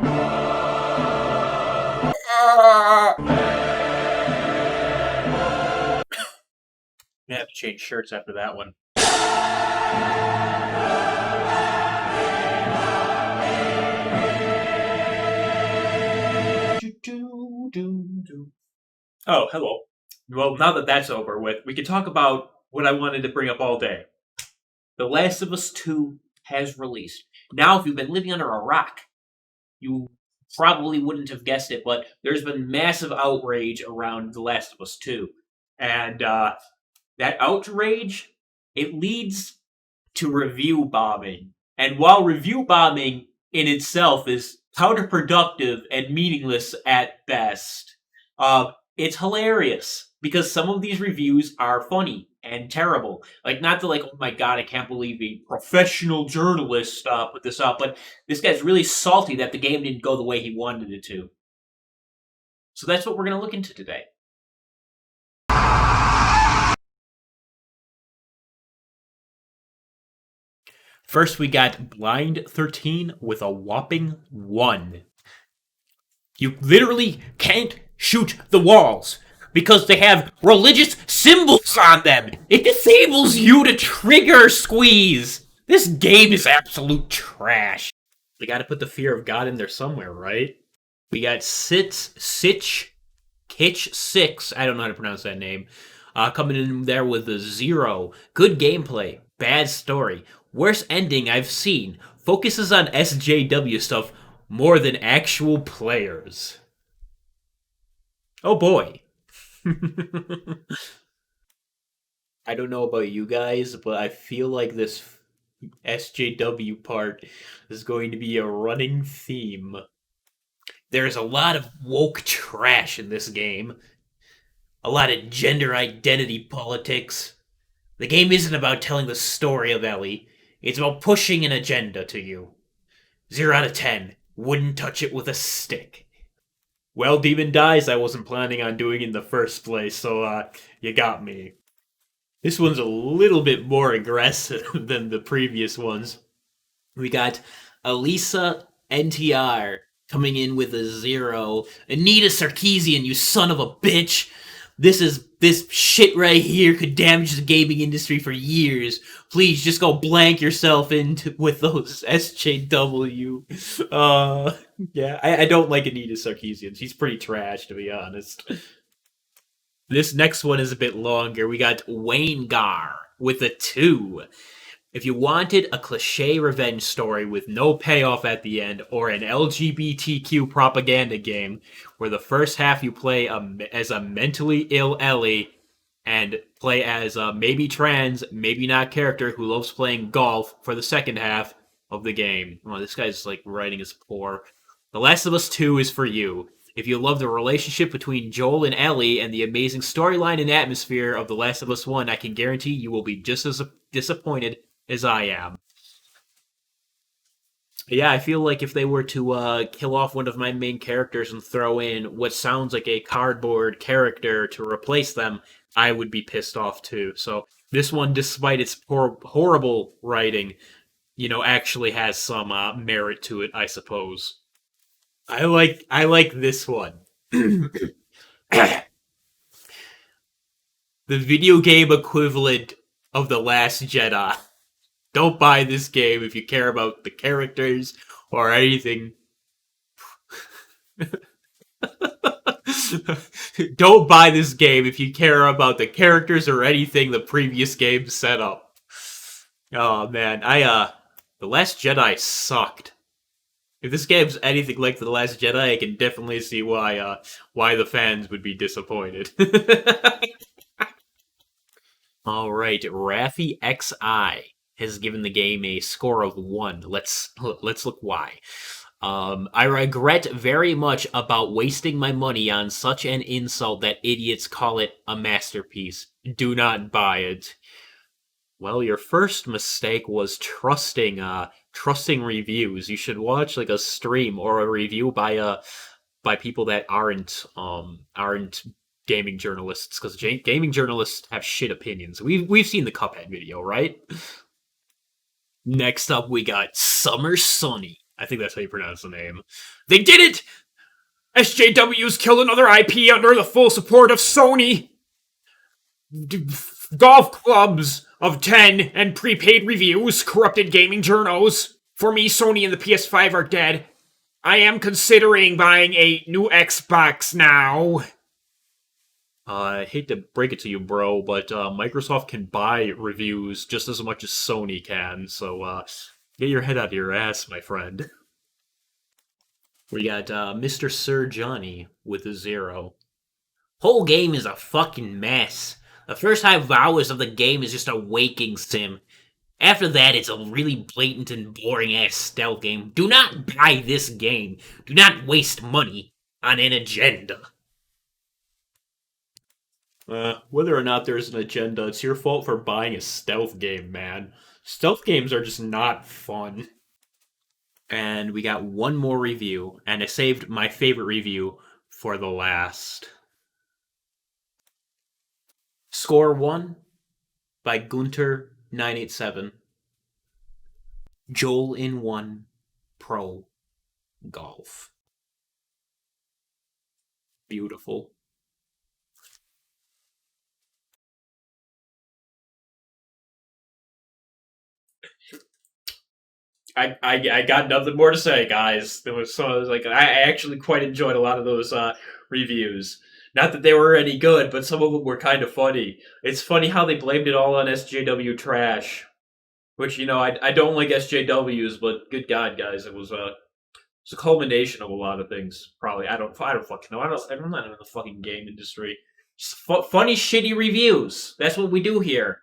I have to change shirts after that one. Oh, hello. Well, now that that's over with, we can talk about what I wanted to bring up all day. The Last of Us 2 has released. Now, if you've been living under a rock, you probably wouldn't have guessed it, but there's been massive outrage around The Last of Us 2. And that outrage, it leads to review bombing. And while review bombing in itself is counterproductive and meaningless at best, it's hilarious because some of these reviews are funny and terrible. Like, not the oh my god, I can't believe a professional journalist put this up, but this guy's really salty that the game didn't go the way he wanted it to. So that's what we're going to look into today. First, we got Blind 13 with a whopping 1. You literally can't shoot the walls because they have religious symbols on them. It disables you to trigger squeeze. This game is absolute trash. They gotta put the fear of God in there somewhere, right? We got Kitch 6, I don't know how to pronounce that name, coming in there with a 0. Good gameplay, bad story, worst ending I've seen. Focuses on SJW stuff more than actual players. Oh boy. I don't know about you guys, but I feel like this SJW part is going to be a running theme. There's a lot of woke trash in this game. A lot of gender identity politics. The game isn't about telling the story of Ellie. It's about pushing an agenda to you. 0 out of 10. Wouldn't touch it with a stick. Well, Demon Dies, I wasn't planning on doing in the first place, so you got me. This one's a little bit more aggressive than the previous ones. We got Elisa NTR coming in with a 0. Anita Sarkeesian, you son of a bitch! This shit right here could damage the gaming industry for years. Please just go blank yourself into with those SJW. Yeah, I don't like Anita Sarkeesian. She's pretty trash, to be honest. This next one is a bit longer. We got Wayne Gar with a 2. If you wanted a cliche revenge story with no payoff at the end, or an LGBTQ propaganda game, where the first half you play as a mentally ill Ellie, and play as a maybe trans, maybe not character who loves playing golf for the second half of the game. Oh, this guy's writing is poor. The Last of Us 2 is for you. If you love the relationship between Joel and Ellie and the amazing storyline and atmosphere of The Last of Us 1, I can guarantee you will be just as disappointed as I am. Yeah, I feel like if they were to kill off one of my main characters and throw in what sounds like a cardboard character to replace them, I would be pissed off too. So this one, despite its horrible writing, actually has some merit to it, I suppose. I like this one. The video game equivalent of The Last Jedi. Don't buy this game if you care about the characters or anything. Don't buy this game if you care about the characters or anything the previous game set up. Oh man, The Last Jedi sucked. If this game's anything like The Last Jedi, I can definitely see why the fans would be disappointed. Alright, Raffi XI has given the game a score of 1. Let's look why. I regret very much about wasting my money on such an insult that idiots call it a masterpiece. Do not buy it. Well, your first mistake was trusting reviews. You should watch a stream or a review by people that aren't gaming journalists, because gaming journalists have shit opinions. We've seen the Cuphead video, right? Next up, we got Summer Sunny. I think that's how you pronounce the name. They did it! SJW's killed another IP under the full support of Sony. Golf clubs of 10 and prepaid reviews, corrupted gaming journals. For me, Sony and the PS5 are dead. I am considering buying a new Xbox now. I hate to break it to you, bro, but Microsoft can buy reviews just as much as Sony can, so get your head out of your ass, my friend. We got Mr. Sir Johnny with a 0. Whole game is a fucking mess. The first 5 hours of the game is just a waking sim. After that, it's a really blatant and boring ass stealth game. Do not buy this game. Do not waste money on an agenda. Whether or not there's an agenda, it's your fault for buying a stealth game, man. Stealth games are just not fun. And we got one more review, and I saved my favorite review for the last. Score 1 by Gunter987. Joel in 1 Pro Golf. Beautiful. I got nothing more to say, guys. There was so I was like I actually quite enjoyed a lot of those reviews. Not that they were any good, but some of them were kind of funny. It's funny how they blamed it all on SJW trash, which I don't like SJWs, but good God, guys, it's a culmination of a lot of things. Probably I don't fucking know. I'm not in the fucking game industry. Just funny shitty reviews. That's what we do here.